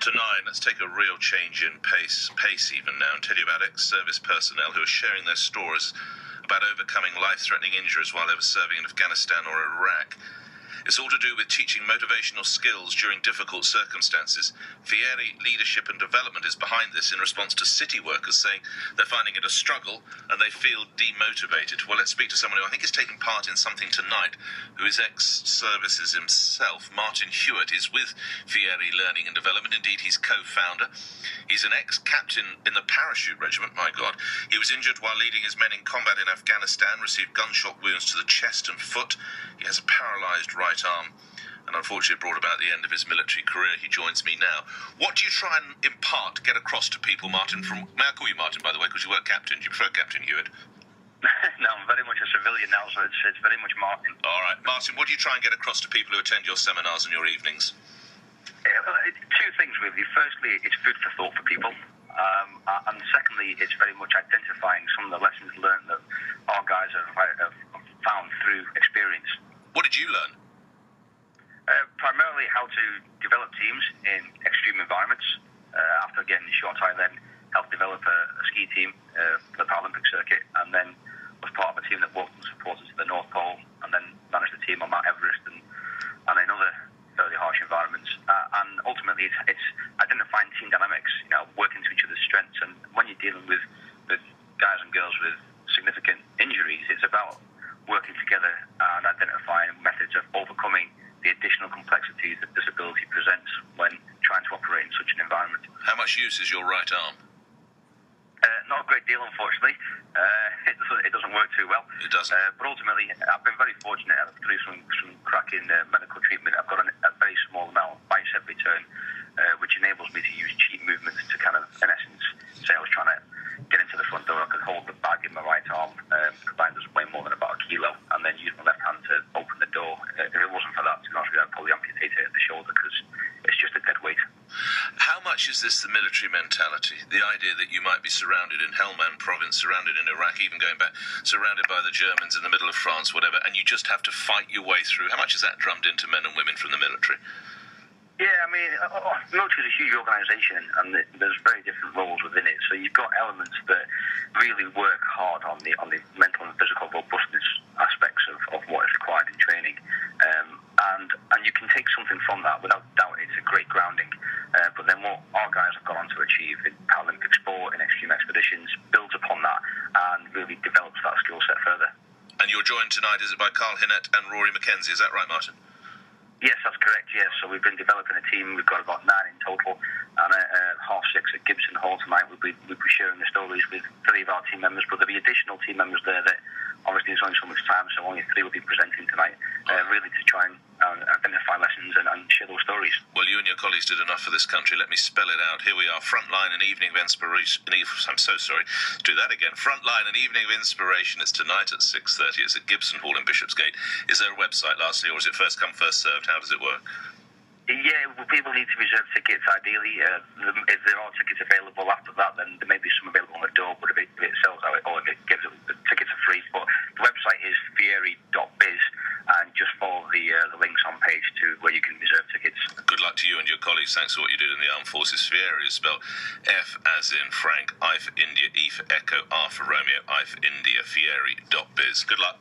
To 9, let's take a real change in pace even now, and tell you about ex-service personnel who are sharing their stories about overcoming life-threatening injuries while they were serving in Afghanistan or Iraq. It's all to do with teaching motivational skills during difficult circumstances. Fieri Leadership and Development is behind this in response to city workers saying they're finding it a struggle and they feel demotivated. Well, let's speak to someone who I think is taking part in something tonight, who is ex-services himself. Martin Hewitt is with Fieri Learning and Development. Indeed, he's co-founder. He's an ex-captain in the parachute regiment, my God. He was injured while leading his men in combat in Afghanistan, received gunshot wounds to the chest and foot. He has a paralysed right arm, and unfortunately brought about the end of his military career. He joins me now. What do you try and impart, get across to people, Martin? May I call you Martin, by the way, because you were captain? Do you prefer Captain Hewitt? No, I'm very much a civilian now, so it's very much Martin. All right. Martin, what do you try and get across to people who attend your seminars and your evenings? Two things, really. Firstly, it's food for thought for people. And secondly, it's very much identifying some of the lessons learned that our guys have found through experience. What did you learn? Primarily how to develop teams in extreme environments. After getting shot, I then helped develop a ski team for the Paralympic circuit, and then was part of a team that walked and supported to the North Pole, and then managed a team on Mount Everest and in other fairly harsh environments. And ultimately, it's identifying team dynamics, working to each other's strengths. And when you're dealing with guys and girls with significant injuries, it's about working together and identifying methods of overcoming the additional complexities that disability presents when trying to operate in such an environment. How much use is your right arm? Not a great deal, unfortunately. It doesn't work too well. It doesn't. But ultimately, I've been very fortunate through some cracking medical treatment. I've got a very small amount of bicep return, which enables me to use cheat movements to kind of, in essence, say I was trying to get into the front door. I could hold the bag in my right arm, combined doesn't weigh more than about a kilo, and then use my left hand to open the door. If it wasn't for that, to be honest with you, I'd probably amputate it at the shoulder because it's just a dead weight. How much is this the military mentality? The idea that you might be surrounded in Helmand province, surrounded in Iraq, even going back, surrounded by the Germans in the middle of France, whatever, and you just have to fight your way through. How much is that drummed into men and women from the military? Yeah, I mean, military is a huge organisation, and there's very different roles within it. So you've got elements that really work hard on the mental and physical robustness aspects of what is required in training. And you can take something from that, without doubt. It's a great grounding. But then what our guys have gone on to achieve in Paralympic sport and extreme expeditions builds upon that and really develops that skill set further. And you're joined tonight, is it by Carl Hinnett and Rory McKenzie? Is that right, Martin? Yes, that's correct, yes. So we've been developing a team. We've got about 9 in total. And at 6:30 at Gibson Hall tonight, we'll be sharing the stories with 3 of our team members. But there'll be additional team members there that obviously there's only so much time, so only 3 will be presenting tonight, really to try and identify lessons and share those stories. Well, you and your colleagues did enough for this country. Let me spell it out. Here we are, Frontline and Evening of Inspiration. I'm so sorry. Do that again. Frontline and Evening of Inspiration. It's tonight at 6:30. It's at Gibson Hall in Bishopsgate. Is there a website, lastly, or is it first come, first served? How does it work? Yeah, people need to reserve tickets, ideally. If there are tickets available after that, then there may be some available on the door, but if it sells out, or if it gives it, the tickets are free. But the website is fieri.biz, and just follow the links on page to where you can reserve tickets. Good luck to you and your colleagues. Thanks for what you did in the Armed Forces. Fieri is spelled F as in Frank, I for India, E for Echo, R for Romeo, I for India, fieri.biz. Good luck.